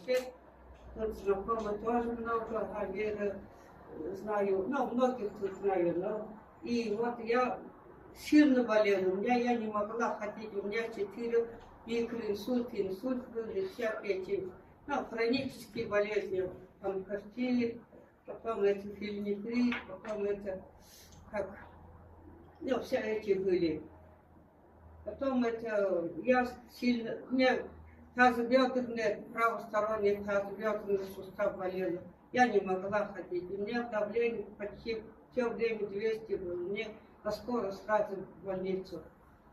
вообще тут знакомых тоже много, а Веры знаю, ну, многих тут знаю, но и вот я сильно болела, я не могла ходить, у меня 4 инсульт были, всякие эти, ну, хронические болезни, там, костель, потом это филинефрит, потом это, как, ну, все эти были. Потом это, я сильно, мне тазобедренный, правосторонний тазобедренный сустав болел. Я не могла ходить. У меня давление почти все время 200 было. Мне скоро сразу в больницу.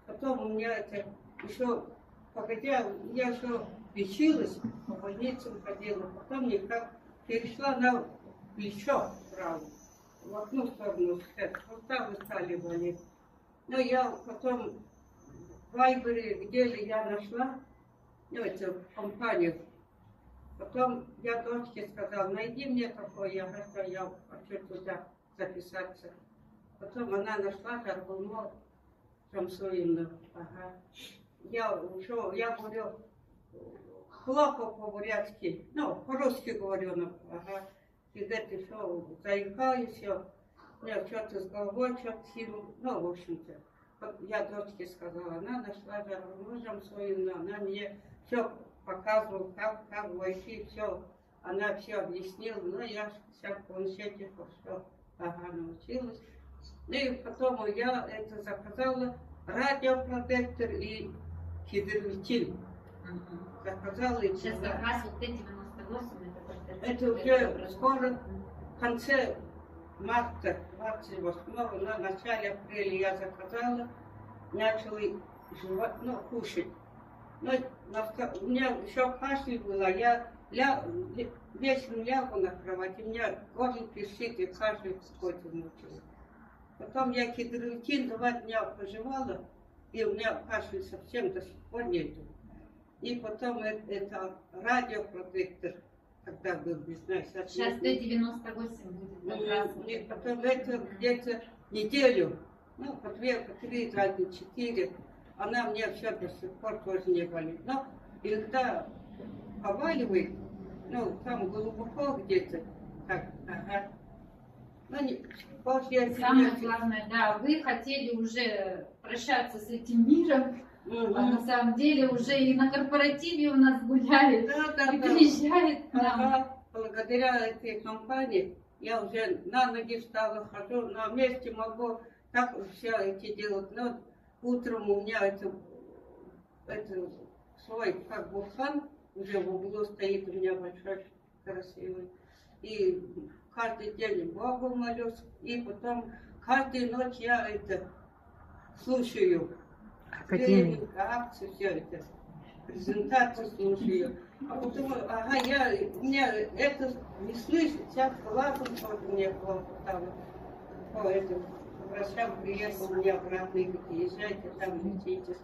Потом у меня это еще, погодя, я еще лечилась, по больницам ходила. Потом никак перешла на плечо правое. В одну сторону суставы стали болеть. Но я потом в Вайбере, где ли я нашла, ну, эту компанию. Потом я дочке сказала, найди мне такое, я хочу туда записаться. Потом она нашла Жаргулмо Шамсуевну. Ага. Я говорю плохо по-бурятски, ну, по-русски говорю, ну, ага. И говорит, что заикаюсь, все, у меня что-то с головой, что-то силу, ну, в общем-то. Я дочке сказала, она нашла Жаргулмо Шамсуевну, она мне все показывала, как войти, все. Она все объяснила, но я вся в планшете все научилась. Ну и потом я это заказала, радиопротектор и хидровитин. Заказала и сейчас как раз вот Т-98 это уже скоро, в конце марта, 28-го, на начале апреля я заказала, начала жевать, ну, кушать. Но у меня еще кашель была, я вечером лягу на кровать, у меня горло пищит, и кашель какой-то мучился. Потом я хидровитин 2 дня пожевала, и у меня кашель совсем до сих пор нету. И потом это радиопротектор, когда был, не знаю, сейчас Т-98 будет как раз. И потом это где-то неделю, ну, по 2, по 3, раза 4, она мне все до сих пор тоже не болит. Но иногда поваливает, ну, там глубоко где-то, так, ага. Ну, Самое главное, да, вы хотели уже прощаться с этим миром, а на самом деле уже и на корпоративе у нас гуляет, и приезжает к нам. Ага. Благодаря этой компании я уже на ноги встала, хожу, на месте могу так все эти делать. Но утром у меня это свой как бурхан уже в углу стоит, у меня большой, красивый. И каждый день Богу молюсь, и потом каждую ночь я это слушаю. Тренинг, акции, все это, презентацию слушаю. А потом, ага, у меня это не слышит, сейчас лапом тоже мне плохо стало. По этому врачам приехал, у меня обратно, и говорит, езжайте, там лечитесь.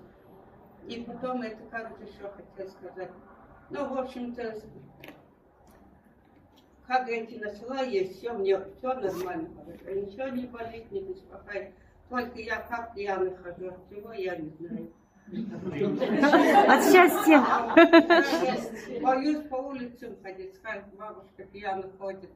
И потом это как еще хотел сказать. Ну, в общем-то, как эти начала есть, все все нормально, ничего не болит, не беспокоит. Только я как пьяный хожу, чего я не знаю. От счастья. Боюсь по улицам ходить, скажет, бабушка пьяно ходит.